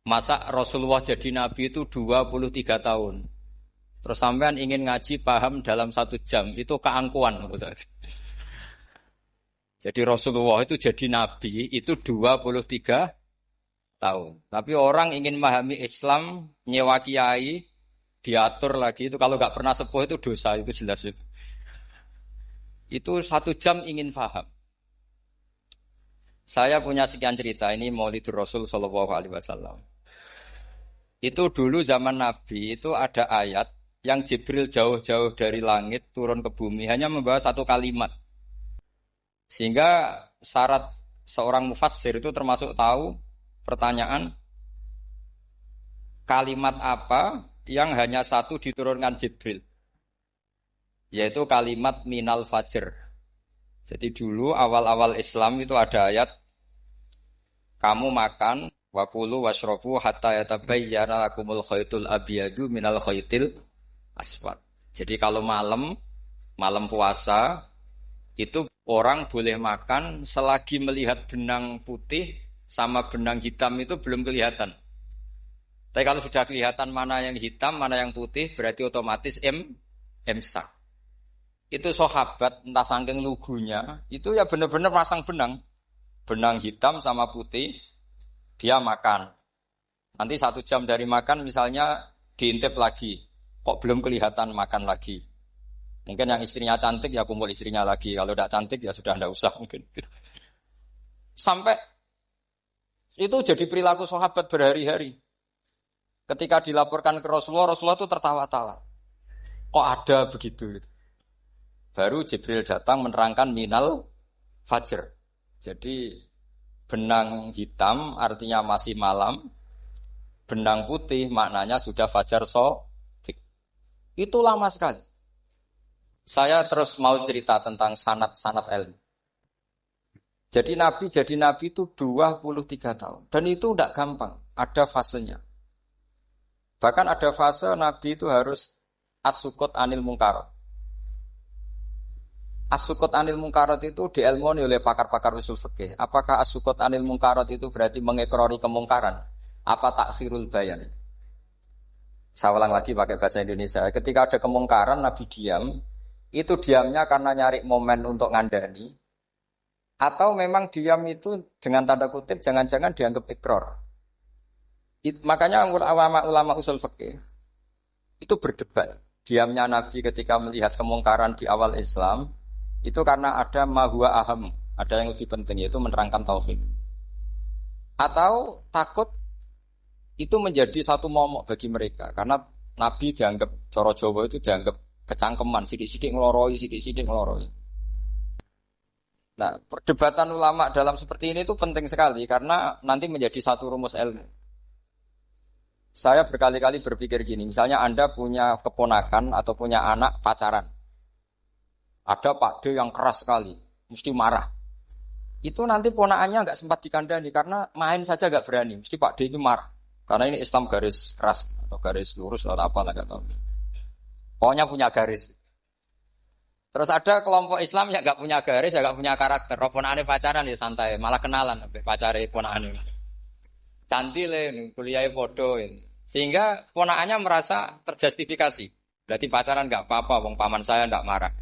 Masa Rasulullah jadi nabi itu 23 tahun. Terus sampean ingin ngaji paham dalam 1 jam, itu keangkuhan. Jadi Rasulullah itu jadi nabi itu 23 tahun. Tapi orang ingin memahami Islam, nyewa kiai, diatur lagi itu kalau nggak pernah sepuh itu dosa, itu jelas itu. Itu 1 jam ingin paham. Saya punya sekian cerita, ini Maulidur Rasul Shallallahu Alaihi Wasallam. Itu dulu zaman Nabi itu ada ayat yang Jibril jauh-jauh dari langit turun ke bumi hanya membawa 1 kalimat. Sehingga syarat seorang mufassir itu termasuk tahu pertanyaan kalimat apa yang hanya 1 diturunkan Jibril. Yaitu kalimat minal fajr. Jadi dulu awal-awal Islam itu ada ayat kamu makan wakulu washrobu hatta yatabayyana lakumul khaytul abyadu minal khaytil aswad. Jadi kalau malam puasa itu orang boleh makan selagi melihat benang putih sama benang hitam itu belum kelihatan. Tapi kalau sudah kelihatan mana yang hitam, mana yang putih berarti otomatis imsak. Itu sahabat entah saking lugunya itu ya benar-benar pasang benang hitam sama putih dia makan. Nanti 1 jam dari makan misalnya diintip lagi, kok belum kelihatan makan lagi. Mungkin yang istrinya cantik ya kumpul istrinya lagi, kalau tidak cantik ya sudah tidak usah mungkin. Sampai itu jadi perilaku sahabat berhari-hari. Ketika dilaporkan ke Rasulullah itu tertawa-tawa. Kok ada begitu? Baru Jibril datang menerangkan minal fajr. Jadi benang hitam artinya masih malam, benang putih maknanya sudah fajar shadiq. Itu lama sekali. Saya terus mau cerita tentang sanad ilmu. Jadi Nabi itu 23 tahun. Dan itu tidak gampang, ada fasenya. Bahkan ada fase Nabi itu harus as-sukut anil mungkarat. As-sukut anil mungkarat itu diilmoni oleh pakar-pakar usul fikih. Apakah as-sukut anil mungkarat itu berarti mengekrori kemungkaran? Apa takhirul bayan? Saya ulang lagi pakai bahasa Indonesia. Ketika ada kemungkaran, Nabi diam. Itu diamnya karena nyari momen untuk ngandani. Atau memang diam itu dengan tanda kutip jangan-jangan dianggap ikrar. Makanya ulama usul fikih itu berdebat. Diamnya Nabi ketika melihat kemungkaran di awal Islam itu karena ada ma huwa aham, ada yang lebih penting yaitu menerangkan tauhid. Atau takut itu menjadi satu momok bagi mereka karena Nabi dianggap coro Jawa itu dianggap kecangkeman, sidik-sidik ngeloroi. Nah, perdebatan ulama dalam seperti ini itu penting sekali karena nanti menjadi satu rumus ilmu. Saya berkali-kali berpikir gini, misalnya Anda punya keponakan atau punya anak pacaran. Ada Pak D yang keras sekali, mesti marah. Itu nanti ponakannya nggak sempat dikandani karena main saja nggak berani, mesti Pak D itu marah. Karena ini Islam garis keras atau garis lurus atau apa lah nggak tahu. Pokoknya punya garis. Terus ada kelompok Islam yang nggak punya garis, ya nggak punya karakter. Ponakane pacaran ya santai, malah kenalan pacare ponakane. Cantile kuliah podo sehingga ponakannya merasa terjustifikasi. Berarti pacaran nggak apa-apa, wong paman saya nggak marah.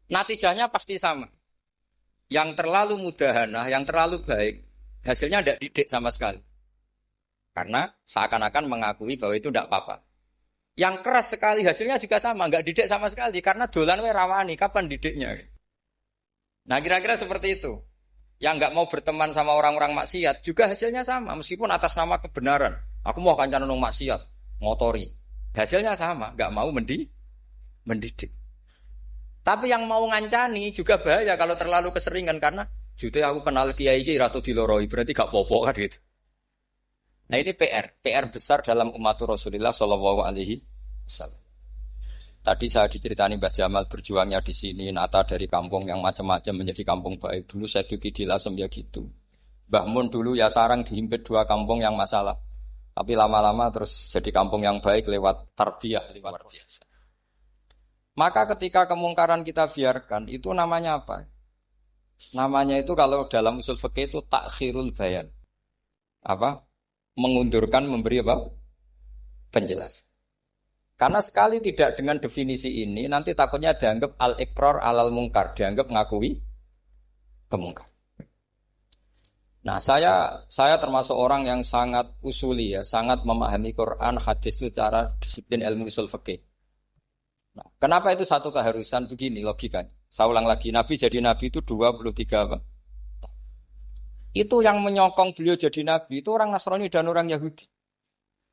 Natijahnya pasti sama. Yang terlalu mudahanah, yang terlalu baik, hasilnya tidak didik sama sekali. Karena seakan-akan mengakui bahwa itu tidak apa-apa. Yang keras sekali hasilnya juga sama, nggak didik sama sekali. Karena dolan we rawani, kapan didiknya? Nah kira-kira seperti itu. Yang nggak mau berteman sama orang-orang maksiat juga hasilnya sama, meskipun atas nama kebenaran. Aku mau kancan nang maksiat, ngotori. Hasilnya sama, nggak mau mendidik. Tapi yang mau ngancani juga bahaya kalau terlalu keseringan karena jute aku kenal kiai iki ratu diloroi, berarti gak popo kan gitu. Nah ini PR besar dalam umat Rasulullah Shallallahu Alaihi Wasallam. Tadi saya diceritani Mbah Jamal berjuangnya di sini, nata dari kampung yang macam-macam menjadi kampung baik. Dulu saya duki di Lasem ya gitu. Mbah Mun dulu ya sarang dihimpit 2 kampung yang masalah. Tapi lama-lama terus jadi kampung yang baik lewat tarbiyah, lewat biasa. Maka ketika kemungkaran kita biarkan, itu namanya apa? Namanya itu kalau dalam usul fikih itu takhirul bayan. Apa? mengundurkan memberi apa? Penjelasan. Karena sekali tidak dengan definisi ini, nanti takutnya dianggap al-iqrar alal mungkar, dianggap ngakui kemungkar. Nah, saya termasuk orang yang sangat usuli ya, sangat memahami Quran, hadis itu secara disiplin ilmu usul fikih. Nah, kenapa itu satu keharusan begini logikanya? Saya ulang lagi, Nabi jadi Nabi itu 23 apa? Itu yang menyokong beliau jadi Nabi itu orang Nasrani dan orang Yahudi.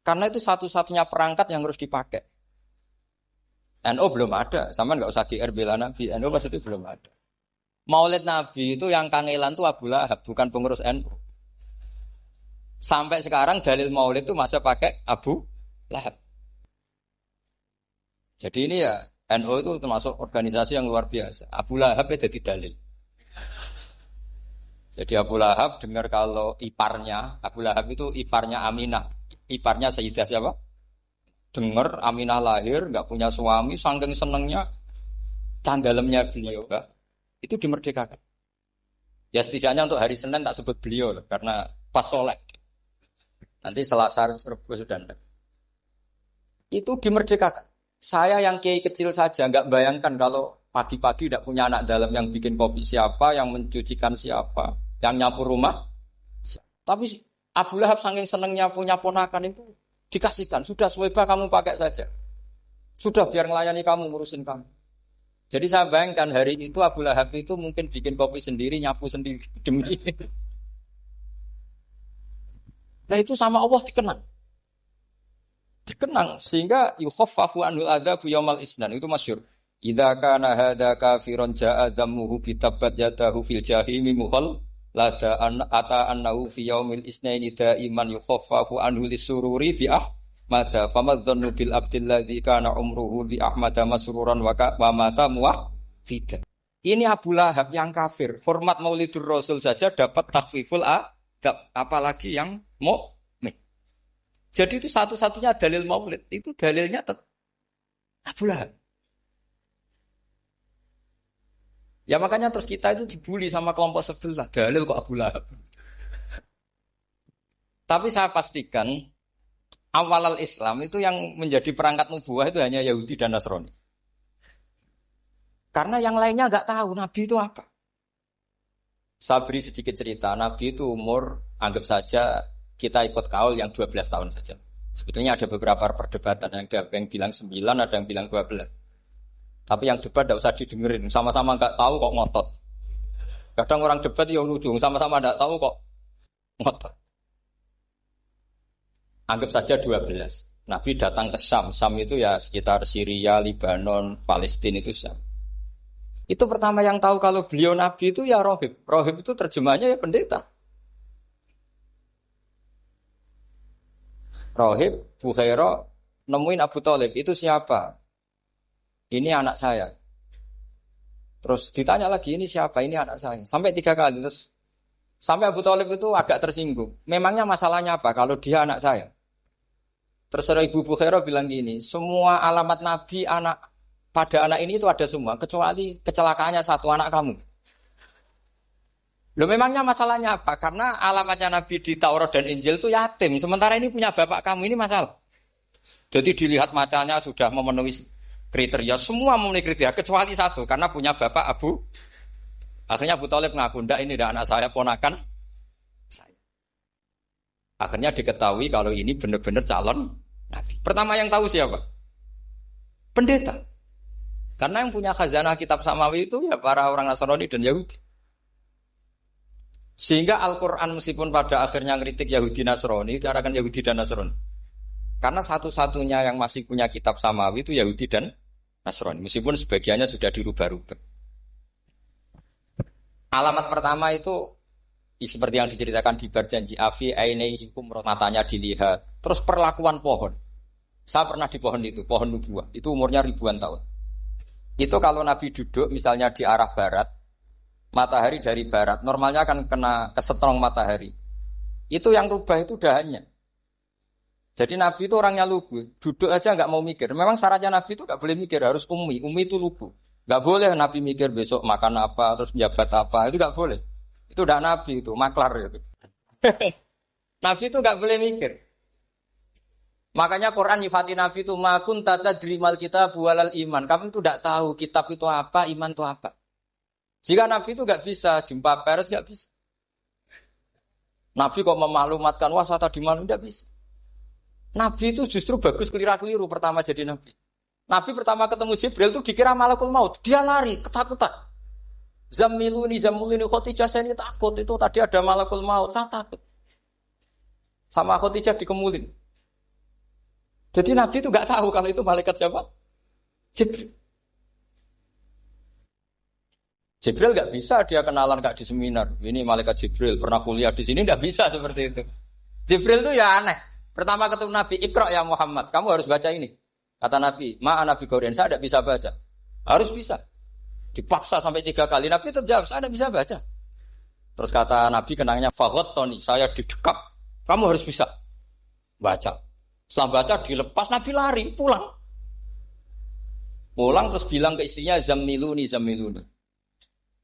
Karena itu satu-satunya perangkat yang harus dipakai. NU belum ada, sama nggak usah GR bela Nabi. NU pas itu belum ada. Maulid Nabi itu yang kangelan tuh Abu Lahab, bukan pengurus NU. Sampai sekarang dalil Maulid itu masih pakai Abu Lahab. Jadi ini ya NU itu termasuk organisasi yang luar biasa. Abu Lahab ya jadi dalil. Jadi Abu Lahab dengar kalau iparnya Abu Lahab itu iparnya Aminah, iparnya Sayyidah siapa? Dengar Aminah lahir, nggak punya suami, saking senengnya, candalemnya beliau, itu dimerdekakan. Ya setidaknya untuk hari Senin tak sebut beliau, karena pas soleh. Nanti Selasa Rabu sudah ada. Itu dimerdekakan. Saya yang kiai kecil saja, nggak bayangkan kalau pagi-pagi tidak punya anak dalam yang bikin kopi siapa, yang mencucikan siapa, yang nyapu rumah. Tapi Abu Lahab saking senengnya punya ponakan itu, dikasihkan, sudah Suwaiba kamu pakai saja. Sudah biar melayani kamu, ngurusin kamu. Jadi saya bayangkan hari itu Abu Lahab itu mungkin bikin kopi sendiri, nyapu sendiri demi. Nah itu sama Allah dikenang. Dikenang sehingga yukhaffafu anhul adzabu yaumal isnan itu masyhur. Idza kana hadza kafiron ja'a dhammuhu bi tabbat yadahu fil jahimi muhal lada ata annahu fi yaumil isnaini daiman yukhaffafu anhu lisururi bi ahmada famadzannu bil abdil ladzi kana umruhu bi ahmada masruran wa mata muwahhidan. Ini Abu Lahab yang kafir, hormat Maulidur Rasul saja dapat takhfiful adab, apalagi yang mukmin. Jadi itu satu-satunya dalil Maulid, itu dalilnya Abu Lahab. Ya makanya terus kita itu dibully sama kelompok sebelah. Dalil kok Abu Lahab. Tapi saya pastikan awal Islam itu yang menjadi perangkat nubuwah itu hanya Yahudi dan Nasrani. Karena yang lainnya nggak tahu Nabi itu apa. Saya beri sedikit cerita. Nabi itu umur anggap saja kita ikut kaul yang 12 tahun saja. Sebetulnya ada beberapa perdebatan. Ada yang bilang 9, ada yang bilang 12. Tapi yang debat tidak usah didengerin, sama-sama nggak tahu kok ngotot. Kadang orang debat yang lucu, sama-sama nggak tahu kok ngotot. Anggap saja 12. Nabi datang ke Syam. Syam itu ya sekitar Syria, Lebanon, Palestina itu Syam. Itu pertama yang tahu kalau beliau Nabi itu ya rohib. Rohib itu terjemahnya ya pendeta. Rohib, Bukhaira, nemuin Abu Thalib, itu siapa? Ini anak saya. Terus ditanya lagi, ini siapa? Ini anak saya. Sampai 3 kali. Terus sampai Abu Thalib itu agak tersinggung. Memangnya masalahnya apa kalau dia anak saya? Terus Ibu Bukhaira bilang gini, semua alamat Nabi pada anak ini itu ada semua, kecuali kecelakaannya satu, anak kamu. Loh memangnya masalahnya apa? Karena alamatnya Nabi di Taurat dan Injil itu yatim. Sementara ini punya bapak kamu, ini masalah. Jadi dilihat macanya sudah memenuhi kriteria, semua memenuhi kriteria kecuali satu karena punya bapak Abu. Akhirnya Abu Thalib ngaku, ndak ini ndak anak saya, ponakan saya. Akhirnya diketahui kalau ini benar-benar calon Nabi. Pertama yang tahu siapa? Pendeta. Karena yang punya khazanah kitab samawi itu ya para orang Nasrani dan Yahudi. Sehingga Al-Quran meskipun pada akhirnya ngeritik Yahudi Nasrani, carakan Yahudi dan Nasrani. Karena satu-satunya yang masih punya kitab samawi itu Yahudi dan Nasrani, meskipun sebagiannya sudah dirubah-rubah. Alamat pertama itu seperti yang diceritakan di Berjanji Afi ainaihikum, matanya dilihat. Terus perlakuan pohon. Saya pernah di pohon itu, pohon nubuah. Itu umurnya ribuan tahun. Itu kalau Nabi duduk misalnya di arah barat, matahari dari barat, normalnya akan kena kesetrong matahari. Itu yang rubah itu dahannya. Jadi Nabi itu orangnya lugu, duduk aja nggak mau mikir. Memang syaratnya Nabi itu nggak boleh mikir, harus ummi itu lugu. Nggak boleh Nabi mikir besok makan apa, terus menjabat apa, itu nggak boleh. Itu udah Nabi itu, maklar itu. Nabi itu nggak boleh mikir. Makanya Quran nyifati Nabi itu makun tata drimal kita bualal iman. Kamu itu tidak tahu kitab itu apa, iman itu apa. Jika Nabi itu nggak bisa jumpa pers, nggak bisa. Nabi kok memaklumatkan wah saya tadi malu, nggak bisa. Nabi itu justru bagus keliru pertama jadi Nabi. Nabi pertama ketemu Jibril itu dikira malakul maut. Dia lari, ketakutan. Zamiluni Khadijah saya ini takut. Itu tadi ada malakul maut, saya takut. Sama Khadijah dikemulin. Jadi Nabi itu enggak tahu kalau itu malaikat siapa? Jibril. Jibril enggak bisa dia kenalan enggak di seminar. Ini malaikat Jibril, pernah kuliah di sini enggak bisa seperti itu. Jibril itu ya aneh. Pertama ketemu Nabi, Iqra ya Muhammad, kamu harus baca ini. Kata Nabi, Nabi Qur'an, saya tidak bisa baca. Harus bisa. Dipaksa sampai 3 kali, Nabi tetap jawab, saya tidak bisa baca. Terus kata Nabi kenangnya, Tony, saya didekap, kamu harus bisa baca. Setelah baca, dilepas, Nabi lari, pulang. Pulang terus bilang ke istrinya, Zamiluni.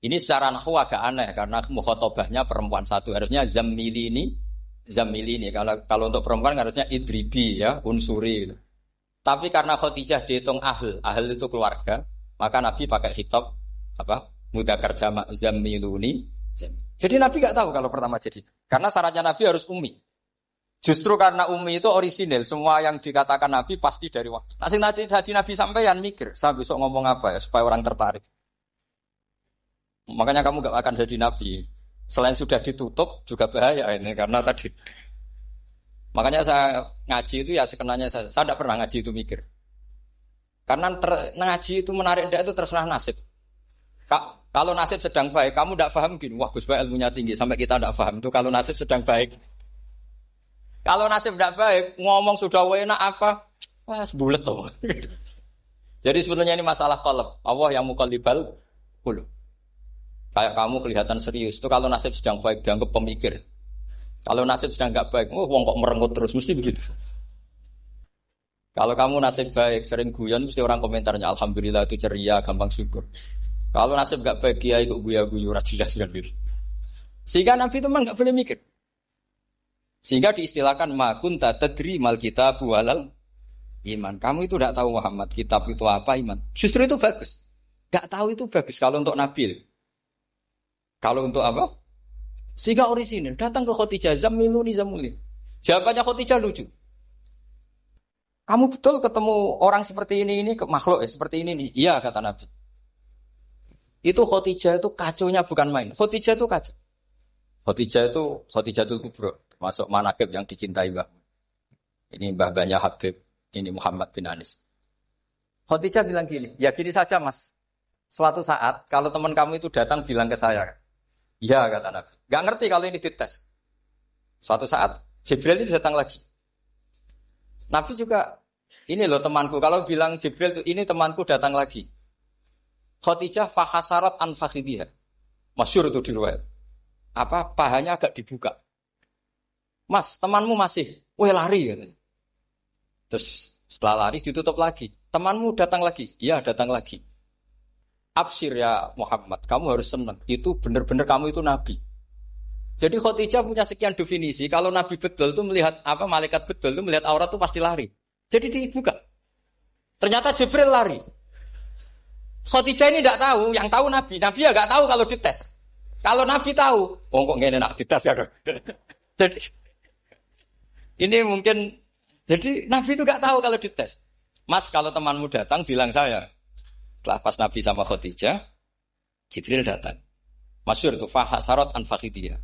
Ini secara nahwu agak aneh, karena mukhotobahnya perempuan satu. Harusnya Zamilini. Kalau untuk perempuan harusnya idribi ya, unsuri gitu. Tapi karena Khadijah dihitung ahl itu keluarga, maka Nabi pakai khitab mudzakkar jamak Zamiluni. Jadi Nabi enggak tahu kalau pertama jadi. Karena syaratnya Nabi harus ummi. Justru karena ummi itu orisinil, semua yang dikatakan Nabi pasti dari wahyu. Nah, sing tadi Nabi sampeyan mikir, saya besok ngomong apa ya supaya orang tertarik. Makanya kamu enggak akan jadi Nabi. Selain sudah ditutup juga bahaya ini karena tadi. Makanya saya ngaji itu ya sekenanya saya tidak pernah ngaji itu mikir. Karena ngaji itu menarik itu terserah nasib. Kalau nasib sedang baik, kamu tidak paham gini, wah Gus Bae ilmunya tinggi sampai kita tidak paham itu kalau nasib sedang baik. Kalau nasib tidak baik, ngomong sudah enak apa, wah sebulet tuh. Jadi sebetulnya ini masalah qalb. Allah yang muqallibal qulub. Kayak kamu kelihatan serius itu kalau nasib sedang baik dianggap pemikir. Kalau nasib sedang enggak baik, wong kok merengut terus mesti begitu. Kalau kamu nasib baik sering guyon mesti orang komentarnya alhamdulillah itu ceria, gampang syukur. Kalau nasib enggak baik kiai kok guya-guyu ora jelas kan gitu. Sehingga Nabi itu memang enggak boleh mikir. Sehingga diistilahkan ma kunta tadri mal kitab walal iman. Kamu itu enggak tahu Muhammad kitab itu apa iman. Justru itu bagus. Enggak tahu itu bagus kalau untuk Nabi. Kalau untuk apa? Sehingga orisinil datang ke Khadijah Zamiluni. Jawabannya Khadijah lucu. Kamu betul ketemu orang seperti ini ke makhluk seperti ini nih. Iya kata Nabi. Itu Khadijah itu kacaunya bukan main. Khadijah itu kacau. Khadijah itu kubro, masuk manaqib yang dicintai Mbah. Ini mbah-mbahnya Habib, ini Muhammad bin Anis. Khadijah bilang gini, ya gini saja Mas. Suatu saat kalau teman kamu itu datang bilang ke saya. Ya kata Nabi. Gak ngerti kalau ini dites. Suatu saat Jibril ini datang lagi. Nabi juga ini loh temanku. Kalau bilang Jibril ini temanku datang lagi. Khadijah fahasarat an fakhidhiha. Masyhur itu di riwayat. Pahanya agak dibuka. Mas, temanmu masih. Weh lari katanya. Terus setelah lari ditutup lagi. Temanmu datang lagi. Iya datang lagi. Absyir ya Muhammad, kamu harus senang. Itu benar-benar kamu itu Nabi. Jadi Khadijah punya sekian definisi. Kalau Nabi betul itu melihat malaikat betul itu melihat aurat itu pasti lari. Jadi dibuka. Ternyata Jibril lari. Khadijah ini tidak tahu, yang tahu Nabi. Nabi ya nggak tahu kalau dites. Kalau Nabi tahu, kok ngene nak dites ya. Jadi ini mungkin. Jadi Nabi itu nggak tahu kalau dites. Mas, kalau temanmu datang bilang saya. Setelah pas Nabi sama Khadijah, Jibril datang. Masyhur itu fahasarat an fakhidiyah.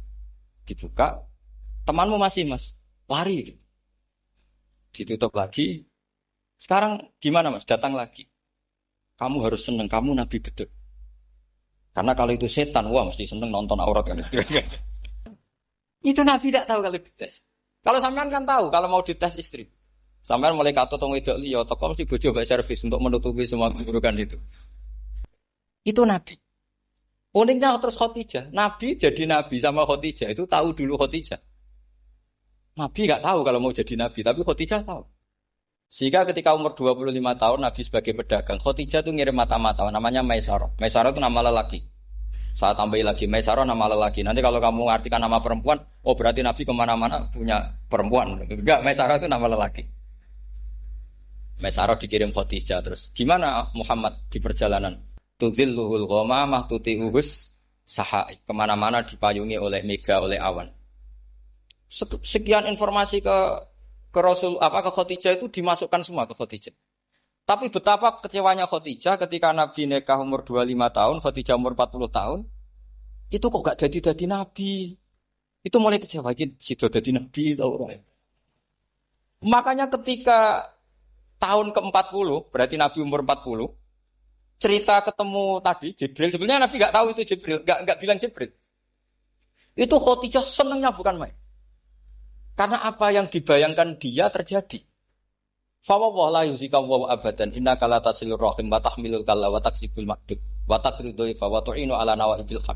Dibuka, temanmu masih Mas, lari gitu. Ditutup lagi. Sekarang gimana Mas? Datang lagi. Kamu harus senang, kamu Nabi betul. Karena kalau itu setan, wah mesti senang nonton aurat kan itu. Itu Nabi tidak tahu kalau dites. Kalau sampean kan tahu kalau mau dites istri. Sampai mulai kata tong wedok liya toko mesti bojo mbak servis untuk menutupi semua keburukan itu. Itu Nabi. Uniknya terus Khadijah. Nabi jadi Nabi sama Khadijah itu tahu dulu Khadijah. Nabi enggak tahu kalau mau jadi Nabi, tapi Khadijah tahu. Sehingga ketika umur 25 tahun Nabi sebagai pedagang, Khadijah itu ngirim mata-mata namanya Maisarah. Maisarah itu nama lelaki. Saya tambahi lagi, Maisarah nama lelaki. Nanti kalau kamu artikan nama perempuan, oh berarti Nabi kemana-mana punya perempuan. Enggak, Maisarah itu nama lelaki. Maisarah dikirim Khadijah. Terus gimana Muhammad di perjalanan? Tudhilluhul ghamamah tuti'uhus sahai. Kemana-mana dipayungi oleh mega, oleh awan. Sekian informasi ke Rasul ke Khadijah itu dimasukkan semua ke Khadijah. Tapi betapa kecewanya Khadijah ketika Nabi nikah umur 25 tahun, Khadijah umur 40 tahun. Itu kok gak jadi Nabi. Itu mulai kecewa, sido jadi Nabi tahu. Makanya ketika tahun ke-40, berarti Nabi umur 40, cerita ketemu tadi Jibril, sebenarnya Nabi gak tahu itu Jibril, gak bilang Jibril. Itu Khadijah senangnya bukan main. Karena apa yang dibayangkan dia terjadi. Fa wa yuzika wa abadan innaka la tasilur rahim wa tahmilul kalla wa taksibul maqdud wa taqridu fa wa tu'inu ala nawaibil haq.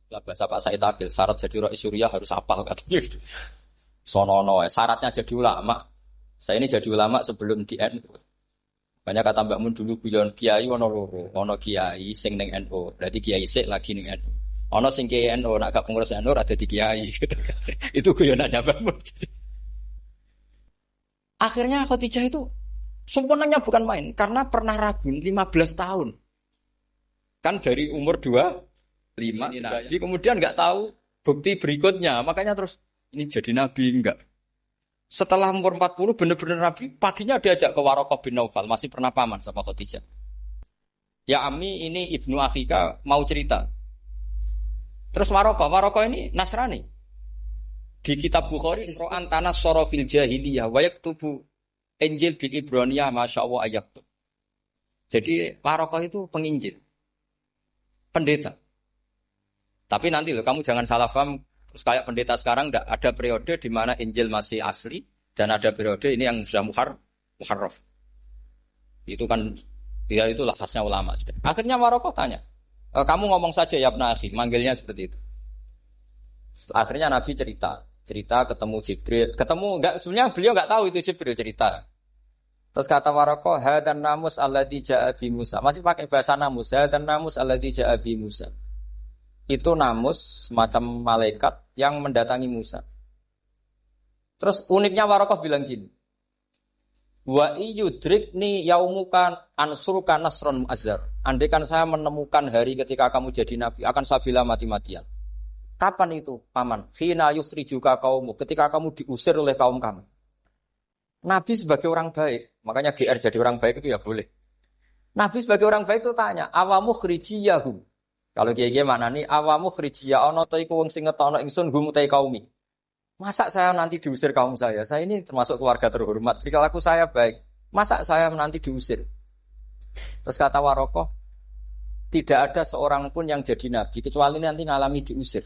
Lah bahasa Pak Said Akil syarat jadi rais Suriah harus hafal katanya gitu. Sonono syaratnya jadi ulama. Saya ini jadi ulama sebelum di NU. Banyak kata Mbak Mun dulu guyon kiai ono loro, ono kiai sing ning NU, berarti kiai sik lagi ning NU. Ono sing kiai NU nak gak pengurus NU ada di kiai gitu. Itu guyonannya Mbak Mun. Akhirnya Khadijah itu sempurnanya bukan main. Karena pernah ragu 15 tahun. Kan dari umur 25 Nabi. Kemudian nggak tahu bukti berikutnya. Makanya terus ini jadi Nabi enggak. Setelah umur 40 benar-benar Nabi. Paginya diajak ke Waraqah bin Naufal. Masih pernah paman sama Khadijah. Ya Ami ini Ibnu Akhika mau cerita. Terus Waraqah ini Nasrani. Di kitab Bukhari Quran tanah sorofil jahiliyah wayak tubuh Injil bil Ibroniyah masya Allah ayaktub. Jadi Waraqah itu penginjil, pendeta. Tapi nanti loh kamu jangan salah paham. Terus kayak pendeta sekarang ada periode di mana Injil masih asli dan ada periode ini yang sudah muharraf. Itu kan dia itu lafaznya ulama. Akhirnya Waraqah tanya, kamu ngomong saja ya Ibnu Akhi, manggilnya seperti itu. Akhirnya Nabi cerita ketemu Jibril, sebenarnya beliau enggak tahu itu Jibril cerita. Terus kata Waraqah, hadan namus alladzi jaa bi Musa. Masih pakai bahasa namus, hadan namus alladzi jaa bi Musa. Itu namus semacam malaikat yang mendatangi Musa. Terus uniknya Waraqah bilang gini. Wa iyudrikni yaumuka ansuruka nasron muazzar. Andaikan saya menemukan hari ketika kamu jadi nabi, akan saya bela mati-matian. Kapan itu, paman? Khina yusrijuka kaumu, ketika kamu diusir oleh kaum kamu. Nabi sebagai orang baik, makanya GR jadi orang baik itu ya boleh. Nabi sebagai orang baik itu tanya, awamu khrijiyahum. Kalau kiai-kiai maknani awamu khrijiyah ana ta iku wong sing ngetokno ingsun hum ta kaumi. Masa saya nanti diusir kaum saya? Saya ini termasuk keluarga terhormat. Perilaku saya baik. Masa saya nanti diusir? Terus kata Waraqah, tidak ada seorang pun yang jadi nabi kecuali nanti ngalami diusir.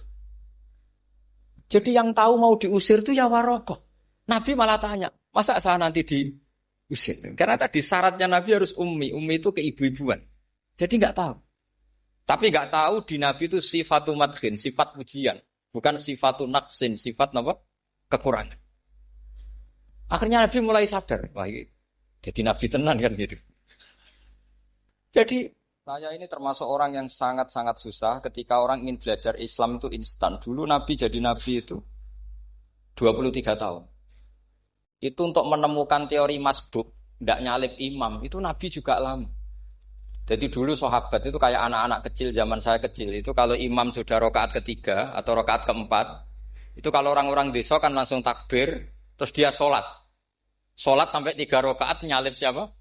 Jadi yang tahu mau diusir itu ya Waraqah. Nabi malah tanya, masa saya nanti diusir? Karena tadi syaratnya Nabi harus ummi. Ummi itu keibu-ibuan. Jadi nggak tahu. Tapi nggak tahu di Nabi itu sifatu madkhin, sifat pujian. Bukan sifatu naqsin, sifat apa? Kekurangan. Akhirnya Nabi mulai sadar. Wah, jadi Nabi tenan kan gitu. Jadi saya ini termasuk orang yang sangat-sangat susah ketika orang ingin belajar Islam itu instan. Dulu Nabi jadi Nabi itu 23 tahun. Itu untuk menemukan teori masbuk, tidak nyalip imam, itu Nabi juga lama. Jadi dulu sahabat itu kayak anak-anak kecil zaman saya kecil. Itu kalau imam sudah rakaat ketiga atau rakaat keempat, itu kalau orang-orang desa kan langsung takbir, terus dia sholat. Sholat sampai 3 rakaat nyalip siapa?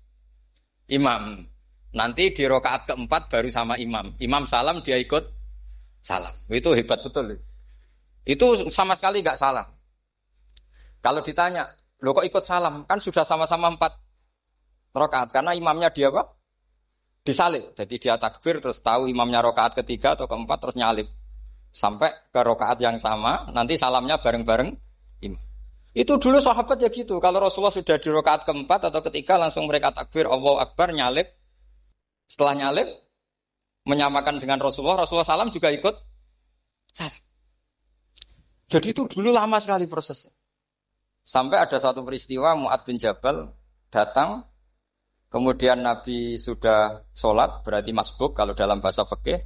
Imam. Nanti di rakaat keempat baru sama imam. Imam salam, dia ikut salam. Itu hebat betul. Itu sama sekali nggak salah. Kalau ditanya, lo kok ikut salam? Kan sudah sama-sama 4 rakaat. Karena imamnya dia apa? Disalib. Jadi dia takbir terus tahu imamnya rakaat ketiga atau keempat terus nyalip. Sampai ke rakaat yang sama, nanti salamnya bareng-bareng imam. Itu dulu sahabat ya gitu. Kalau Rasulullah sudah di rakaat keempat atau ketiga langsung mereka takbir Allahu Akbar nyalip. Setelah nyalip menyamakan dengan Rasulullah salam juga ikut salam. Jadi itu dulu lama sekali prosesnya. Sampai ada satu peristiwa Mu'adz bin Jabal datang, kemudian Nabi sudah sholat, berarti masbuk kalau dalam bahasa fikih.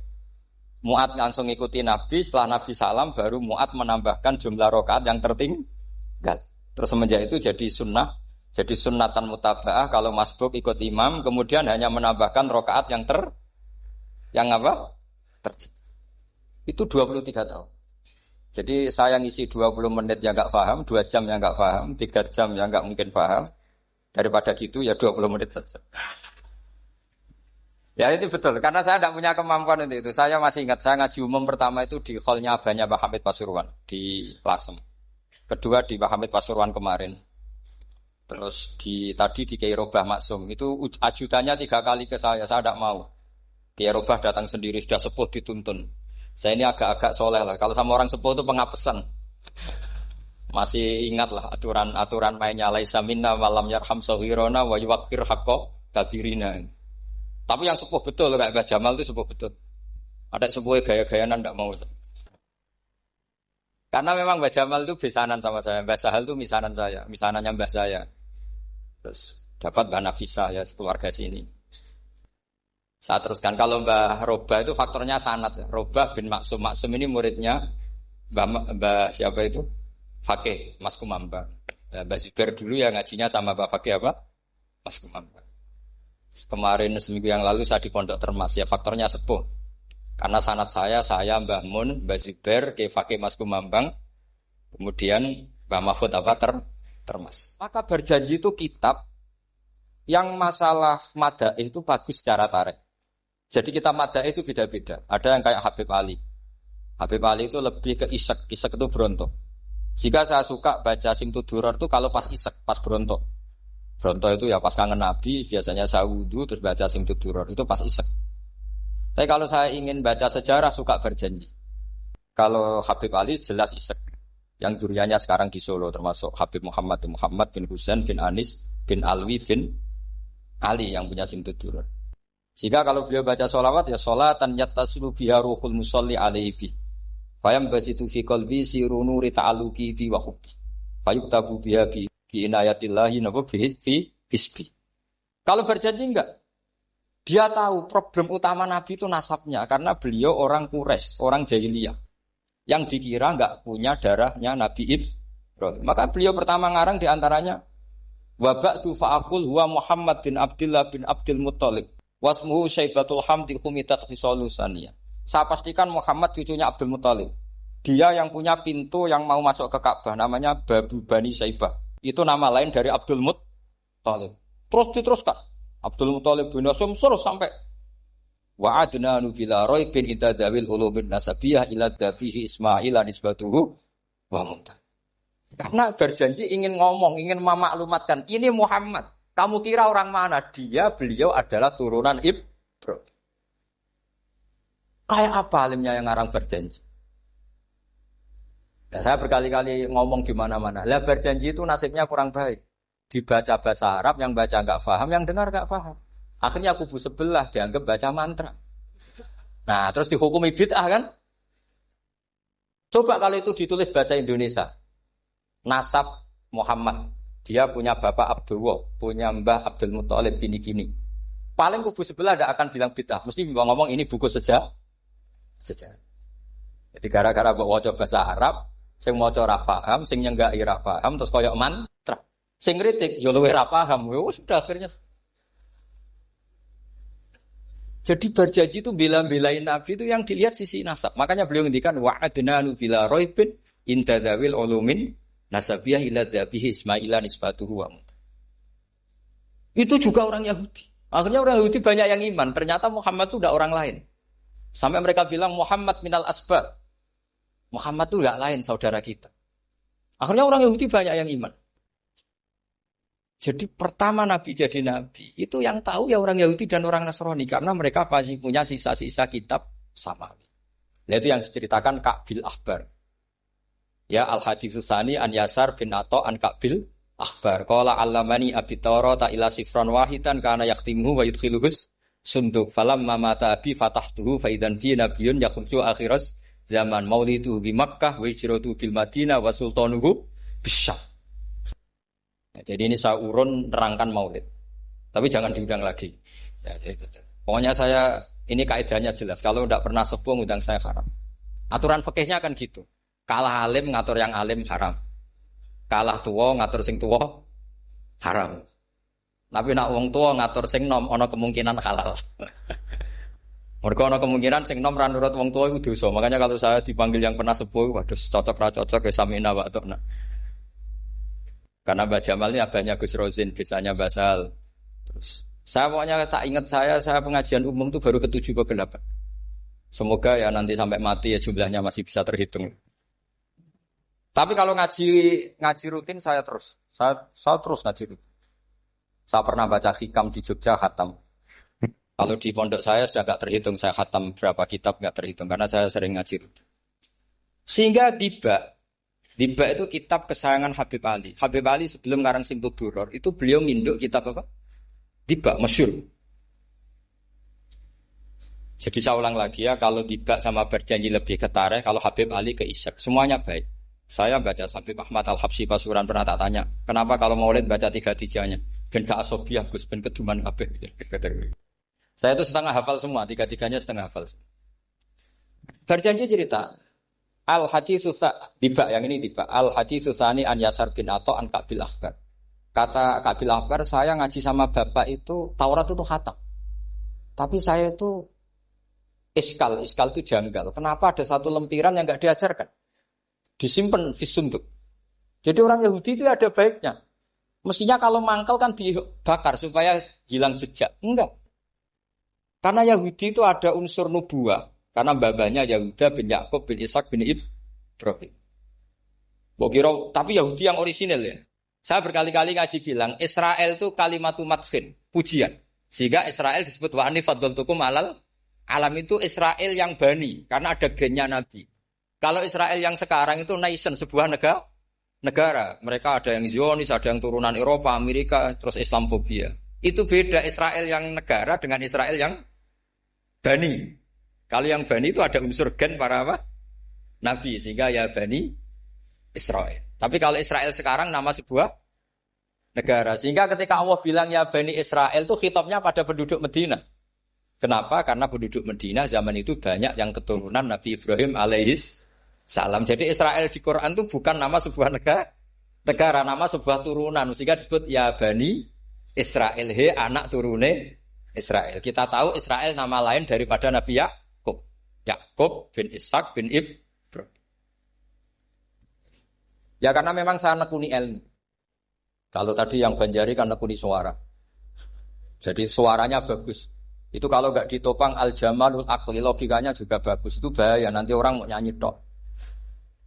Mu'ad langsung ngikuti Nabi, setelah Nabi salam baru Mu'ad menambahkan jumlah rakaat yang tertinggal. Terus semenjak itu jadi sunnatan mutaba'ah kalau masbuk ikut imam, kemudian hanya menambahkan rakaat yang apa? Tertinggal. Itu 23 tahun. Jadi saya ngisi 20 menit yang enggak paham, 2 jam yang enggak paham, 3 jam yang enggak mungkin paham. Daripada gitu ya 20 menit saja. Ya itu betul, karena saya tidak punya kemampuan untuk itu. Saya masih ingat, saya ngaji umum pertama itu di hallnya abahnya Pak Hamid Pasuruan, di Lasem. Kedua di Pak Hamid Pasuruan kemarin. Terus tadi di Kiai Robah Maksum, itu ajudannya 3 kali ke saya tidak mau. Kiai Robah datang sendiri, sudah sepuh dituntun. Saya ini agak-agak soleh lah, kalau sama orang sepuh itu pengapesan. Masih ingat lah aturan mainnya laisa minna walam yarham saghirana wa yuwaqqir haqqa kabirina. Tapi yang sepuh betul kayak Mbah Jamal itu sepuh betul. Ada sepuh gaya-gayanan tidak mau. Karena memang Mbah Jamal itu besanan sama saya. Mbah Sahal itu misanannya Mbah saya. Terus dapat Mbah Nafisah ya keluarga sini. Saya teruskan kalau Mbah Robah itu faktornya sanad. Robah bin Maksum. Maksum ini muridnya Mbah siapa itu? Fakih Mas Kumambang. Mbah Zubair dulu ya ngajinya sama Mbah Fakih apa? Mas Kumambang. Kemarin seminggu yang lalu saya di Pondok Termas ya faktornya sepuh. Karena sanad saya Mbah Mun, Mbah Zubair, Kiai Fakih Mas Kumambang, kemudian Mbah Mahfud apa Termas. Maka berjanji itu kitab yang masalah madaih itu bagus secara tarikh. Jadi kita madaih itu beda-beda. Ada yang kayak Habib Ali. Habib Ali itu lebih ke isek itu berontok. Jika saya suka baca Simtud Duror itu kalau pas isek, pas berontok. Berontok itu ya pas kangen Nabi, biasanya saya wudu terus baca Simtud Duror itu pas isek. Tapi kalau saya ingin baca sejarah suka berjanji. Kalau Habib Ali jelas isek. Yang juriannya sekarang di Solo termasuk Habib Muhammad bin Husain bin Anis bin Alwi bin Ali yang punya Simtud Duror. Jika kalau beliau baca sholawat ya sholatan yattasilu biha ruhul musalli alaihi bi. Fayam basitu fi qalbi siru nuri ta'aluki bi wa hubbi. Fayuktabu biha bi inayatillahi nabu fi hisbi. Kalau berjanji enggak? Dia tahu problem utama Nabi itu nasabnya karena beliau orang Quraisy, orang jahiliyah. Yang dikira enggak punya darahnya Nabi Ibrahim. Maka beliau pertama ngarang diantaranya wa ba'du fa'aqul huwa Muhammad bin Abdullah bin Abdul Muttalib wasmuhu Syaibatul Hamdi khumitat khisalusaniyah. Saya pastikan Muhammad cucunya Abdul Muttalib. Dia yang punya pintu yang mau masuk ke Ka'bah namanya Babu Bani Syaibah. Itu nama lain dari Abdul Muttalib. Terus diteruskan. Abdul Muttalib bin Hasyim terus sampai wa adnanu bila raibin idadzawil ulubin nasabiyah ila dabihi Ismail nisbatuhu wa muntah. Karena berjanji ingin ngomong, ingin memaklumatkan ini Muhammad. Kamu kira orang mana? Beliau adalah turunan Ibrahim. Kayak apa alimnya yang ngarang berjanji? Nah, saya berkali-kali ngomong di mana-mana. Lah berjanji itu nasibnya kurang baik. Dibaca bahasa Arab, yang baca enggak paham, yang dengar enggak paham. Akhirnya kubu sebelah dianggap baca mantra. Nah, terus dihukumi bid'ah kan? Coba kalau itu ditulis bahasa Indonesia. Nasab Muhammad. Dia punya bapak Abdullah, punya mbah Abdul Muttalib gini-gini. Paling kubu sebelah tidak akan bilang bid'ah. Mesti ngomong ini buku sejarah. Jadi gara-gara bawa coba bahasa Arab, sing maca ora paham, sing nyenggaki ora paham, terus koyok mantra. Sing kritik yo luwih ora paham. Sudah akhirnya. Jadi berjanji itu bela-belain Nabi itu yang dilihat sisi nasab. Makanya beliau ngendikan wa'adnanu bila raibin intadzawil ulumin nasabiyah ila dzabihi Ismaila nisbatuhu wa. Itu juga orang Yahudi. Akhirnya orang Yahudi banyak yang iman. Ternyata Muhammad itu tidak orang lain. Sampai mereka bilang Muhammad minal asbab. Muhammad itu enggak lain saudara kita. Akhirnya orang Yahudi banyak yang iman. Jadi pertama Nabi jadi Nabi itu yang tahu ya orang Yahudi dan orang Nasrani karena mereka pasti punya sisa-sisa kitab samawi. Nah, itu yang diceritakan Ka'bil Ahbar. Ya Al-Haditsus Tsani an Yasar bin Atha an Ka'bil Ahbar. Qala 'allamani Abi Tawrata ila sifran wahidan kana yaqtimuhu wa yudkhiluhus sunduk falamma mata abi fatahtuhu fa idzan fi nabiyyun yakhruju akhiras zaman maulidu bi Makkah wa hijratu bil Madinah wa sultanuhu bisyam. Ya, jadi ini saya urun nerangkan maulid. Tapi jangan diundang lagi. Ya, jadi, pokoknya saya Ini kaidahnya jelas. Kalau tidak pernah sepuh ngundang saya haram. Aturan fikihnya kan gitu. Kalah alim ngatur yang alim haram. Kalah tua ngatur sing tua haram. Tapi nak wong tua ngatur sing nom ana kemungkinan halal. Mergo ana kemungkinan sing nom ra nurut wong tua iku dosa. Makanya kalau saya dipanggil yang pernah sepuh, waduh cocok ra cocok ya samina wa ta'na. Karena Mbak Jamal ini abahnya Gus Rozin, biasanya Basal. Terus saya pokoknya tak ingat saya pengajian umum itu baru ke-7 ke 8. Semoga ya nanti sampai mati ya jumlahnya masih bisa terhitung. Tapi kalau ngaji rutin saya terus ngaji rutin. Saya pernah baca hikam di Jogja khatam. Kalau di pondok saya sudah enggak terhitung saya khatam berapa kitab enggak terhitung karena saya sering ngaji rutin. Sehingga Diba itu kitab kesayangan Habib Ali. Habib Ali sebelum ngarang Simtud Duror itu beliau nginduk kitab apa? Diba, masyhur. Jadi saya ulang lagi ya, kalau Diba sama berjanji lebih ke tarikh, kalau Habib Ali ke Isyak, semuanya baik. Saya baca Habib Ahmad Al-Habsyi Pasuruan pernah tak tanya, kenapa kalau Maulid baca 3-3-nya? Ben gak asobiah Gus, ben keduman kabeh. Saya itu setengah hafal semua, 3-3-nya setengah hafal. Berjanji cerita, Al-Haditsus Diba yang ini Diba. Al-Haditsusani an Yasar bin Atha an Kabil Akhbar. Kata Kabil Akhbar, saya ngaji sama bapak itu Taurat itu khatam. Tapi saya itu iskal itu janggal. Kenapa ada satu lempiran yang enggak diajarkan? Disimpan fisunduk. Jadi orang Yahudi itu ada baiknya. Mestinya kalau mangkal kan dibakar supaya hilang jejak. Enggak. Karena Yahudi itu ada unsur nubuwah. Karena babanya Yahuda bin Yakub bin Ishak bin Ibrahim. Tapi Yahudi yang orisinal ya. Saya berkali-kali ngaji bilang Israel itu kalimatu madhin, pujian. Sehingga Israel disebut wa ani faddaltukum alal alam itu Israel yang bani karena ada gennya Nabi. Kalau Israel yang sekarang itu nation, sebuah negara. Mereka ada yang Zionis, ada yang turunan Eropa, Amerika, terus Islamfobia. Itu beda Israel yang negara dengan Israel yang bani. Kalau yang Bani itu ada unsur gen para apa? Nabi, sehingga ya Bani Israel. Tapi kalau Israel sekarang nama sebuah negara. Sehingga ketika Allah bilang ya Bani Israel itu khitabnya pada penduduk Medina. Kenapa? Karena penduduk Medina zaman itu banyak yang keturunan Nabi Ibrahim alaihis salam. Jadi Israel di Quran itu bukan nama sebuah negara, nama sebuah turunan. Sehingga disebut ya Bani Israel, he anak turune Israel. Kita tahu Israel nama lain daripada Nabi Yakub bin Ishak bin Ibrahim. Ya karena memang saya nekuni ilmu. Kalau tadi yang Banjari kan nekuni suara. Jadi suaranya bagus. Itu kalau enggak ditopang al-jamalul aqli, logikanya juga bagus. Itu bahaya, nanti orang mau nyanyi tok.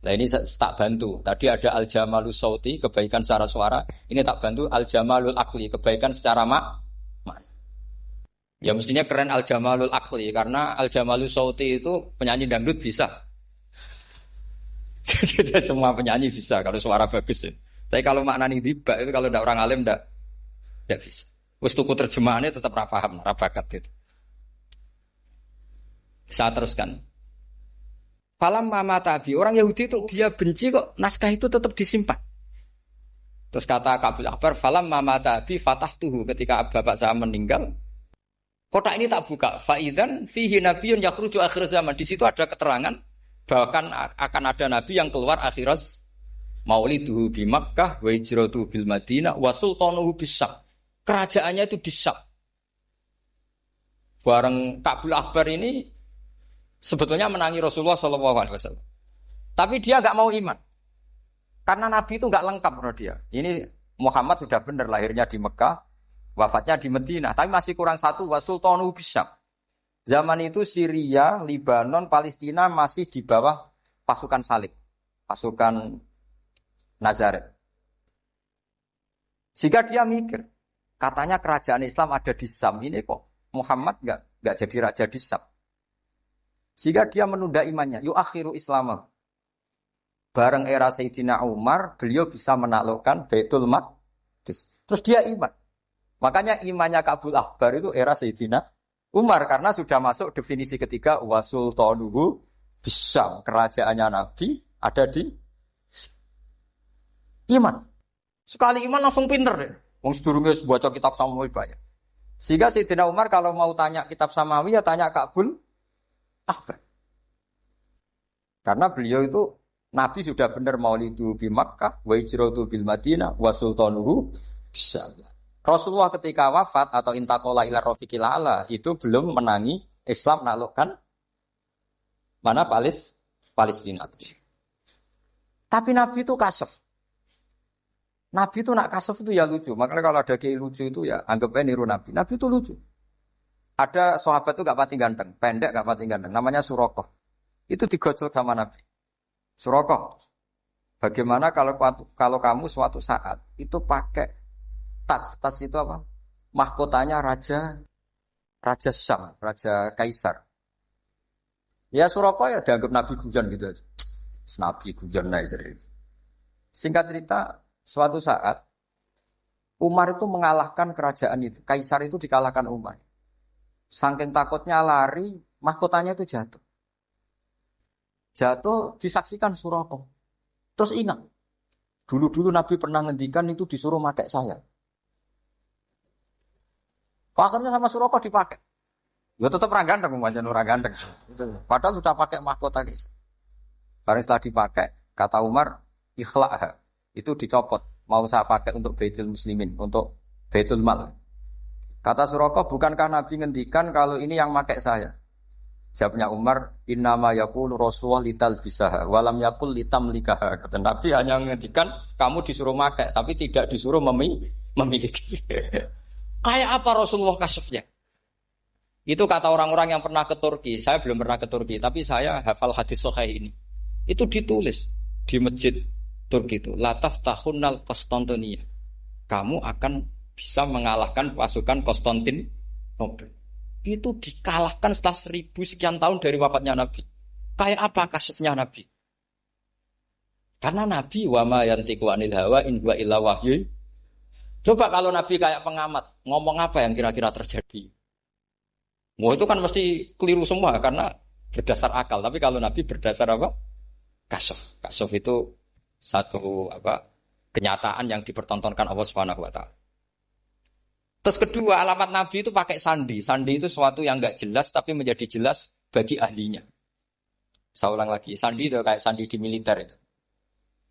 Nah ini tak bantu. Tadi ada al-jamalul sauti, kebaikan secara suara. Ini tak bantu al-jamalul aqli, kebaikan secara makna. Ya mestinya keren Al-Jamalul Aqli karena Al-Jamalul Sauti itu penyanyi dangdut bisa. Jadi semua penyanyi bisa kalau suara bagus ya. Tapi kalau maknani Diba itu kalau tidak orang alim tidak bisa. Wis tuku terjemahannya tetap ra paham, ra bakat itu. Saya teruskan. Falam mama tabi, orang Yahudi itu dia benci kok naskah itu tetap disimpan. Terus kata Kabil Akhbar, falam mama tabi fatahtuhu, ketika bapak saya meninggal, kotak ini tak buka. Faidan fihi nabiyyun yakhruju akhir zaman. Di situ ada keterangan bahkan akan ada nabi yang keluar akhirat. Mauliduhu bi Makkah wa hijratuhu bil Madinah wa sultanuhu bis-Syam. Kerajaannya itu di Syam. Bareng Kabil Akhbar ini sebetulnya menangi Rasulullah SAW. Tapi dia enggak mau iman. Karena nabi itu enggak lengkap menurut dia. Ini Muhammad sudah benar lahirnya di Mekah. Wafatnya di Madinah, tapi masih kurang satu wasultanu bisyam. Zaman itu Syria, Lebanon, Palestina masih di bawah pasukan Salib, pasukan Nazaret. Sehingga dia mikir, katanya kerajaan Islam ada di Syam, ini kok Muhammad enggak jadi raja di Syam. Sehingga dia menunda imannya, yuakhiru Islam. Bareng era Sayyidina Umar, beliau bisa menaklukkan Baitul Maqdis. Terus dia iman. Makanya imannya Kabil Akhbar itu era Sayyidina Umar karena sudah masuk definisi ketiga wasultanuhu bisyam, kerajaannya Nabi ada di iman. Sekali iman langsung pinter deh. Wong sedurunge baca kitab Samuel banyak. Sehingga Sayyidina Umar kalau mau tanya kitab Samawi ya tanya Ka'bul Ahbar. Karena beliau itu Nabi sudah benar maulidu bi Makkah, wa hijratu bil Madinah, wa sultanuhu bisyam. Rasulullah ketika wafat atau intaqala ila rafiqil ala itu belum menangi Islam naklukkan mana Palestina. Tapi Nabi itu kasef. Nabi itu nak kasef itu ya lucu. Makanya kalau ada kiai lucu itu ya anggapnya niru Nabi. Nabi itu lucu. Ada sahabat itu gak pati ganteng, pendek gak pati ganteng. Namanya Surakoh. Itu digojol sama Nabi. Surakoh. Bagaimana kalau kamu suatu saat itu pakai tas itu apa? Mahkotanya Raja Syam, Raja Kaisar. Ya Surakoh ya dianggap Nabi Gujan gitu aja. Nabi Gujan aja. Singkat cerita, suatu saat Umar itu mengalahkan kerajaan itu. Kaisar itu dikalahkan Umar. Saking takutnya lari, mahkotanya itu jatuh. Jatuh disaksikan Surakoh. Terus ingat, dulu-dulu Nabi pernah ngendikan itu disuruh pakai saya. Akhirnya sama Surakoh dipakai. Ya tetap orang ganteng, orang ganteng. Padahal sudah pakai mahkota guys. Karena setelah dipakai, kata Umar, ikhla'ha. Itu dicopot. Mau saya pakai untuk Baitul Muslimin, untuk Baitul Mal. Kata Surakoh, bukankah Nabi ngendikan kalau ini yang pakai saya? Jawabnya Umar, innama yaqulu Rasulullah lital bisaha, walam yaqul litam likaha. Kata Nabi hanya ngendikan kamu disuruh pakai, tapi tidak disuruh memiliki. Kayak apa Rasulullah kasefnya? Itu kata orang-orang yang pernah ke Turki. Saya belum pernah ke Turki, tapi saya hafal hadis sahih ini. Itu ditulis di masjid Turki itu. Lataf tahunnal Konstantinia. Kamu akan bisa mengalahkan pasukan Konstantinopel. Itu dikalahkan setelah 1000 sekian tahun dari wafatnya Nabi. Kayak apa kasefnya Nabi? Karena Nabi wa ma yantiqu anil hawa in huwa illa wahyu. Coba kalau Nabi kayak pengamat, ngomong apa yang kira-kira terjadi? Wah itu kan mesti keliru semua karena berdasar akal. Tapi kalau Nabi berdasar apa? Kasuf. Kasuf itu satu kenyataan yang dipertontonkan Allah Subhanahu wa taala. Terus kedua, alamat Nabi itu pakai sandi. Sandi itu sesuatu yang enggak jelas tapi menjadi jelas bagi ahlinya. Saya ulang lagi, sandi itu kayak sandi di militer itu.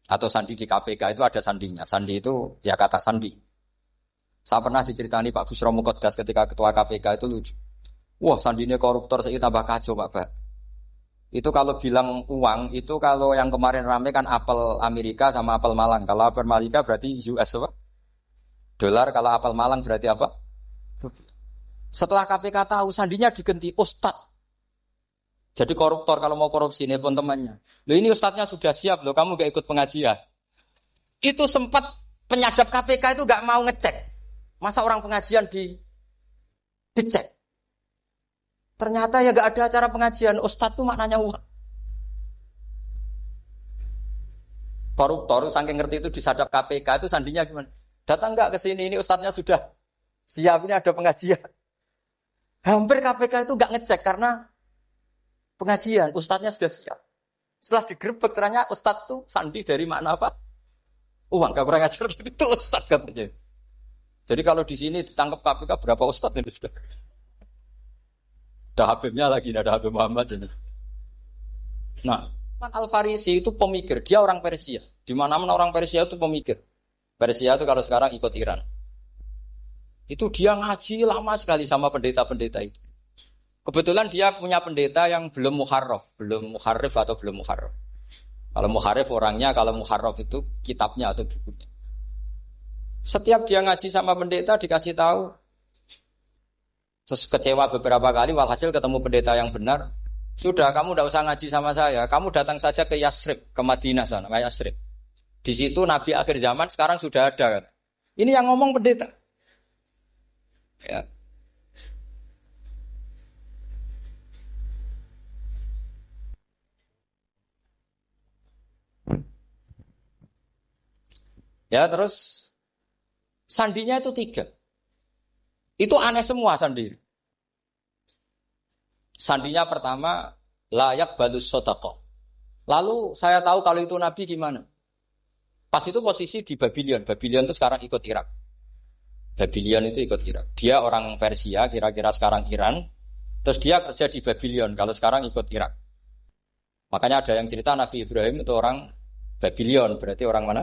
Atau sandi di KPK itu ada sandinya. Sandi itu ya kata sandi. Saya pernah diceritani Pak Busro Muqaddas ketika ketua KPK itu lucu. Wah, sandinya koruptor saya tambah kacau Pak. Itu kalau bilang uang, itu kalau yang kemarin rame kan apel Amerika sama apel Malang. Kalau apel Amerika berarti US apa? Dolar, kalau apel Malang berarti apa? Setelah KPK tahu sandinya diganti Ustadz. Jadi koruptor kalau mau korupsi ini pun temannya. Loh ini Ustadznya sudah siap loh, kamu gak ikut pengajian. Itu sempat penyadap KPK itu gak mau ngecek. Masa orang pengajian dicek? Ternyata ya gak ada acara pengajian. Ustadz itu maknanya uang. Koruptor saking ngerti itu disadap KPK itu sandinya gimana? Datang gak ke sini, ini Ustadznya sudah siap, ini ada pengajian. Hampir KPK itu gak ngecek karena pengajian, Ustadznya sudah siap. Setelah digerebek ternyata Ustadz itu sandi dari makna apa? Uang, gak kurang ajar itu Ustadz katanya. Jadi kalau di sini ditangkap KPK berapa Ustadz ini sudah? Ada Habibnya lagi, ada Habib Muhammad ini. Nah, Al-Farisi itu pemikir, dia orang Persia. Di mana-mana orang Persia itu pemikir. Persia itu kalau sekarang ikut Iran. Itu dia ngaji lama sekali sama pendeta-pendeta itu. Kebetulan dia punya pendeta yang belum muharraf atau belum muharraf. Kalau muharraf orangnya, kalau muharraf itu kitabnya atau bukunya. Setiap dia ngaji sama pendeta dikasih tahu. Terus kecewa beberapa kali, walhasil ketemu pendeta yang benar. Sudah, kamu tidak usah ngaji sama saya. Kamu datang saja ke Yasrib, ke Madinah sana, ke Yasrib. Di situ Nabi akhir zaman sekarang sudah ada kan. Ini yang ngomong pendeta. Ya. Ya terus sandinya itu 3. Itu aneh semua sandi. Sandinya pertama layak balus sodaqah. Lalu saya tahu kalau itu Nabi gimana. Pas itu posisi di Babylon. Babylon itu sekarang ikut Irak. Babylon itu ikut Irak. Dia orang Persia, kira-kira sekarang Iran. Terus dia kerja di Babylon, kalau sekarang ikut Irak. Makanya ada yang cerita Nabi Ibrahim itu orang Babylon, berarti orang mana?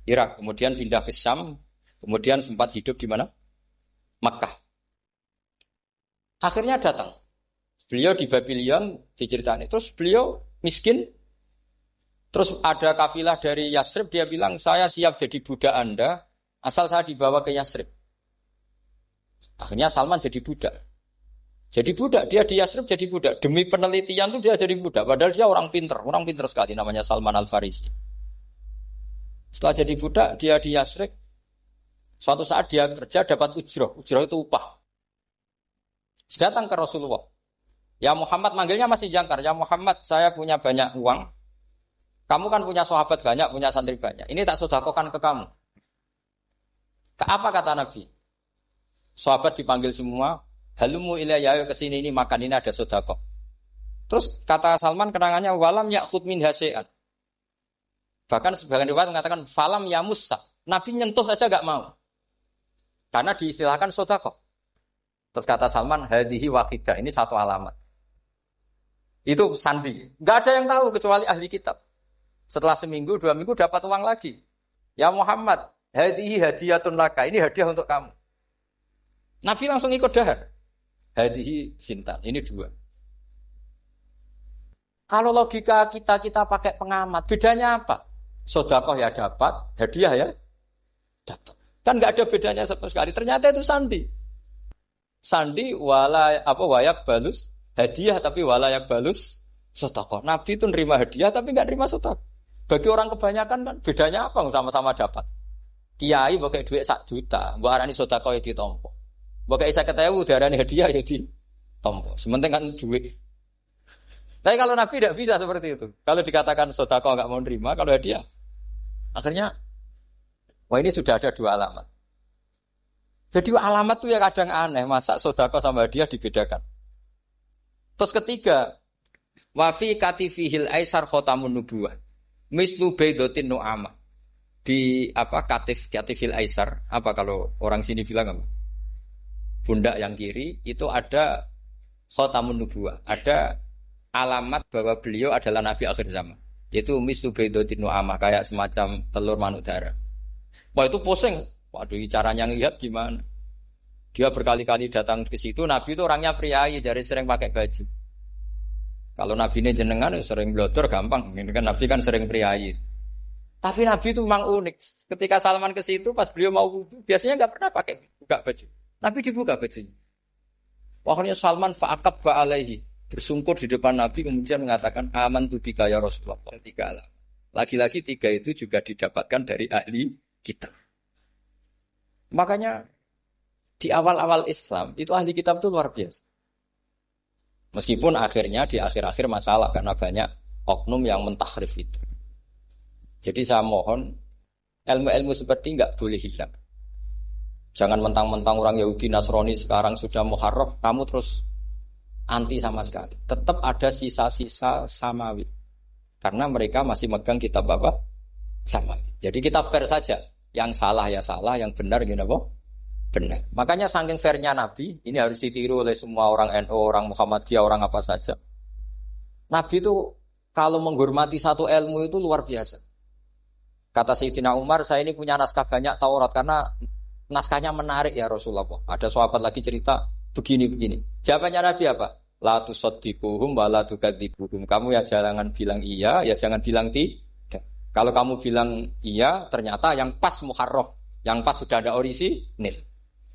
Irak. Kemudian pindah ke Syam, kemudian sempat hidup di mana? Makkah. Akhirnya datang. Beliau di Babylon diceritain. Terus beliau miskin. Terus ada kafilah dari Yasrib, dia bilang, saya siap jadi budak Anda, asal saya dibawa ke Yasrib. Akhirnya Salman jadi budak. Jadi budak, dia di Yasrib jadi budak. Demi penelitian tuh dia jadi budak. Padahal dia orang pinter sekali, namanya Salman Al-Farisi. Setelah jadi budak, dia di Yasrib. Suatu saat dia kerja dapat ujroh. Ujroh itu upah. Datang ke Rasulullah. Ya Muhammad, manggilnya masih jangkar. Ya Muhammad, saya punya banyak uang. Kamu kan punya sahabat banyak, punya santri banyak. Ini tak sedekahkan ke kamu. Apa kata Nabi? Sahabat dipanggil semua. Halumu ilayya, kesini ini makan, ini ada sedekah. Terus kata Salman kenangannya, walam ya'khud min hasya'an. Bahkan sebagian riwayat mengatakan falam yamussa. Nabi nyentuh saja enggak mau. Karena diistilahkan sedekah. Terus kata Salman, hadhihi waqidah, ini satu alamat. Itu sandi. Enggak ada yang tahu kecuali ahli kitab. Setelah seminggu, 2 minggu dapat uang lagi. Ya Muhammad, hadhihi hadiyatun laka, ini hadiah untuk kamu. Nabi langsung ikut dahar. Hadhihi sintan, ini 2. Kalau logika kita pakai pengamat, bedanya apa? Sedekah ya dapat, hadiah ya dapat. Kan enggak ada bedanya sama sekali. Ternyata itu sandi. Sandi wayak balus hadiah tapi walayak balus sedekah. Nabi itu nerima hadiah tapi enggak nerima sedekah. Bagi orang kebanyakan kan bedanya apa? Sama-sama dapat. Kiai pakai duit 1 juta, mbok arani sedekah ya ditampa. Mbok kayak 50.000 diarani hadiah ya ditampa. Sementing kan duit. Tapi kalau Nabi tidak bisa seperti itu. Kalau dikatakan sedekah enggak mau nerima, kalau hadiah akhirnya wah ini sudah ada 2 alamat. Jadi alamat tuh ya kadang aneh, masa sedekah sama hadiah dibedakan. Terus ketiga, wa fi katifihil aisar khatamun nubuwah. Mislu baidatin nu'amah. Di katifil aisar, apa kalau orang sini bilang apa? Pundak yang kiri itu ada khatamun nubuwah, ada alamat bahwa beliau adalah nabi akhir zaman. Yaitu mislu baidatin nu'amah, kayak semacam telur manuk darah. Wah itu pusing. Waduh, caranya ngelihat gimana? Dia berkali-kali datang ke situ. Nabi itu orangnya priayi, jadi sering pakai baju. Kalau Nabi ini jenengan sering blodor gampang. Ini kan Nabi kan sering priayi. Tapi Nabi itu memang unik. Ketika Salman ke situ, pas beliau mau wudu, biasanya nggak pernah pakai buka baju. Nabi dibuka bajunya. Akhirnya Salman fa'aqab ba'alaihi, bersungkur di depan Nabi, kemudian mengatakan aman tu bika ya Rasulullah. 3. Lagi-lagi 3 itu juga didapatkan dari ahli kitab. Makanya di awal-awal Islam itu ahli kitab itu luar biasa. Meskipun akhirnya di akhir-akhir masalah karena banyak oknum yang mentahrif itu. Jadi saya mohon ilmu-ilmu seperti enggak boleh hilang. Jangan mentang-mentang orang Yahudi Nasrani sekarang sudah muharraf, kamu terus anti sama sekali. Tetap ada sisa-sisa samawi. Karena mereka masih megang kitab apa? Samawi. Jadi kita fair saja. Yang salah ya salah, yang benar gini apa? Benar. Makanya saking fairnya Nabi, ini harus ditiru oleh semua orang NU, orang Muhammadiyah, orang apa saja. Nabi itu kalau menghormati satu ilmu itu luar biasa. Kata Sayyidina Umar, saya ini punya naskah banyak Taurat karena naskahnya menarik ya Rasulullah. Ada sahabat lagi cerita begini-begini. Jawabannya Nabi apa? La tusaddiquhum wa la tukadzibuhum. Kamu ya jangan bilang iya, ya jangan bilang tidak. Kalau kamu bilang iya, ternyata yang pas muharraf, yang pas sudah ada orisinil.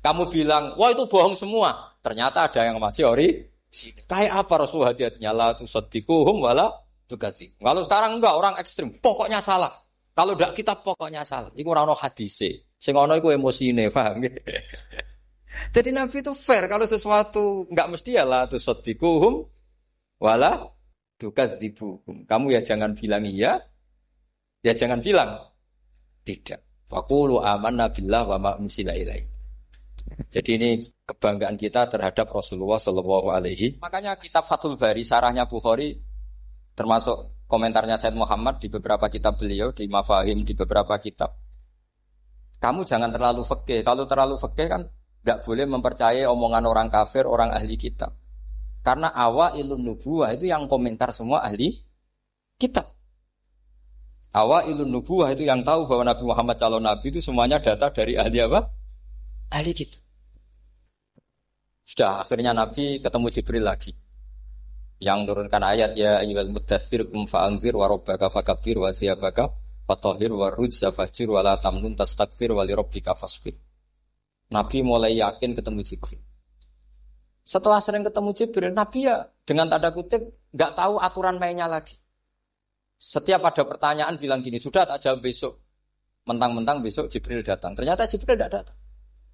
Kamu bilang, wah itu bohong semua. Ternyata ada yang masih orisinil. Kayak apa Rasulullah hati-hatinya? La tusaddiquhum wa la tukadzibuhum. Kalau sekarang enggak, orang ekstrim. Pokoknya salah. Kalau tidak kita pokoknya salah. Iku ora ono hadise. Sing ono iku emosine, paham nggih? Jadi Nabi itu fair. Kalau sesuatu enggak mesti ya la tusaddiquhum wa la tukadzibuhum. Kamu ya jangan bilang iya, ya jangan bilang tidak. Faqulu amanna billah wa ma unzila ilaihi. Jadi ini kebanggaan kita terhadap Rasulullah sallallahu alaihi. Makanya kitab Fathul Bari sarahnya Bukhari termasuk komentarnya Said Muhammad di beberapa kitab beliau, di Mafahim di beberapa kitab. kamu jangan terlalu fikih. Kalau terlalu fikih kan nggak boleh mempercayai omongan orang kafir, orang ahli kitab. Karena awailun nubuwah itu yang komentar semua ahli kitab. Awailun nubuwah itu yang tahu bahwa Nabi Muhammad calon nabi itu semuanya data dari ahli apa? Ahli kitab. Sudah akhirnya Nabi ketemu Jibril lagi. Yang turunkan ayat ya ayyuhal muddatsir kum fa'anzir wa rabbaka fakabbir wa thiyabaka fatahhir wa rujza fahjur wa la tamnun tastakfir wa li rabbika fasbir. Nabi mulai yakin ketemu Jibril. Setelah sering ketemu Jibril, Nabi ya dengan tanda kutip enggak tahu aturan mainnya lagi. Setiap ada pertanyaan bilang gini, sudah tak jawab besok. Mentang-mentang besok Jibril datang. Ternyata Jibril tidak datang.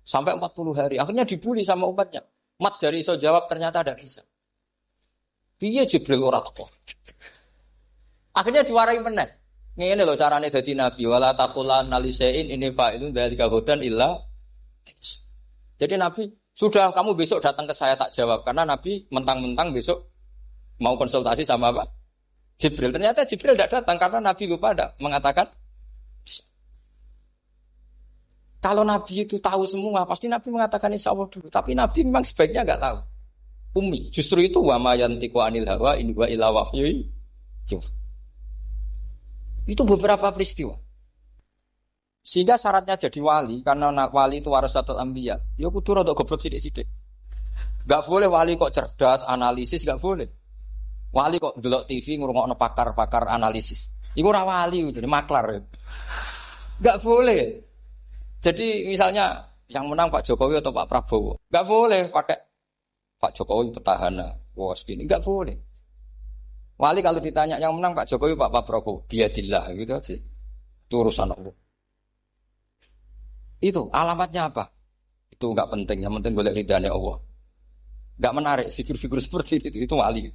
Sampai 40 hari. Akhirnya dibully sama umatnya. Mat dari iso jawab ternyata ada bisa. Piye Jibril ora teko. Akhirnya diwarai meneh. Ngene lho carane dadi nabi wala taqulanna lisein ini fa'ilun dzalika hudan illa. Jadi nabi, sudah kamu besok datang ke saya tak jawab karena nabi mentang-mentang besok mau konsultasi sama apa? Jibril. Ternyata Jibril tidak datang karena nabi lupa ada mengatakan kalau Nabi itu tahu semua, pasti Nabi mengatakan insya Allah dulu. Tapi Nabi memang sebaiknya enggak tahu. Ummi. Justru itu wa ma yantiqu anil hawa in huwa illa wahyu. Itu beberapa peristiwa. Sehingga syaratnya jadi wali, karena wali itu warasatul anbiya. Ya kudu rada goblok sithik-sithik. Enggak boleh wali kok cerdas, analisis enggak boleh. Wali kok delok TV ngrungokno pakar-pakar analisis. Iku ora wali, jadi maklar. Enggak boleh. Jadi misalnya yang menang Pak Jokowi atau Pak Prabowo, nggak boleh pakai Pak Jokowi petahana, was ini nggak boleh. Wali kalau ditanya yang menang Pak Jokowi Pak Prabowo, biadillah gitu aja. Itu urusan Allah. Itu alamatnya apa? Itu nggak penting, yang penting boleh ridhanya Allah. Nggak menarik figur-figur seperti itu wali.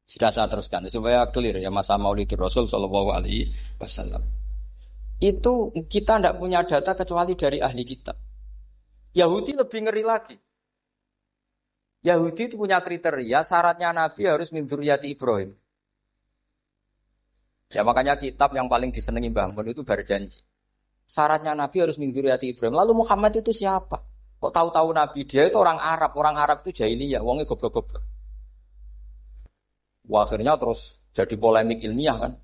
Sudah saya teruskan supaya clear ya masa Maulidur Rasul Shallallahu Alaihi Wasallam. Itu kita tidak punya data kecuali dari ahli kitab. Yahudi lebih ngeri lagi. Yahudi itu punya kriteria, syaratnya Nabi harus min dzurriyyati Ibrahim. Ya makanya kitab yang paling disenangi Mbah Mun itu berjanji. Syaratnya Nabi harus min dzurriyyati Ibrahim. Lalu Muhammad itu siapa? Kok tahu-tahu Nabi dia itu orang Arab. Orang Arab itu jahiliyah, wongnya goblok-goblok. Wah, akhirnya terus jadi polemik ilmiah kan.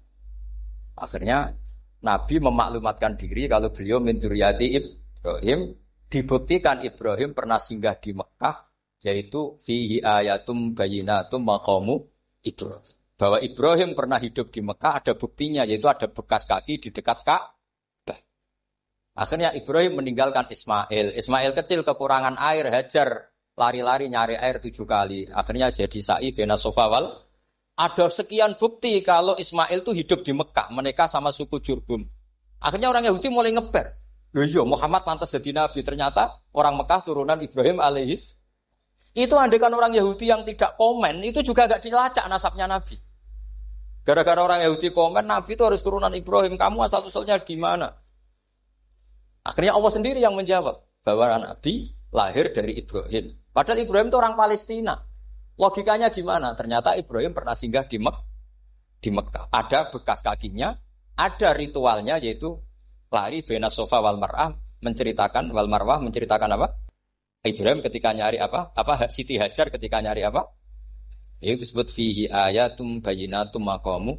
Akhirnya Nabi memaklumatkan diri kalau beliau min dzurriyyati Ibrahim, dibuktikan Ibrahim pernah singgah di Mekah, yaitu fihi ayatum bayyinatum maqamu Ibrahim. Bahwa Ibrahim pernah hidup di Mekah ada buktinya, yaitu ada bekas kaki di dekat Ka'bah. Akhirnya Ibrahim meninggalkan Ismail. Ismail kecil kekurangan air, Hajar lari-lari nyari air 7 kali. Akhirnya jadi sa'i bena Safa wal. Ada sekian bukti kalau Ismail itu hidup di Mekah, menikah sama suku Jurhum. Akhirnya orang Yahudi mulai ngeper. Loh iya, Muhammad pantas jadi nabi. Ternyata orang Mekah turunan Ibrahim alaihis. Itu andekan orang Yahudi yang tidak komen, itu juga gak dilacak nasabnya Nabi. Gara-gara orang Yahudi komen, Nabi itu harus turunan Ibrahim. Kamu asal-usulnya gimana? Akhirnya Allah sendiri yang menjawab bahwa Nabi lahir dari Ibrahim. Padahal Ibrahim itu orang Palestina. Logikanya gimana? Ternyata Ibrahim pernah singgah di Mekah. Ada bekas kakinya, ada ritualnya yaitu lari bena Safa wal Marwah menceritakan apa? Ibrahim ketika nyari apa? Siti Hajar ketika nyari apa? Itu disebut fihi ayatum bayyinatum maqamu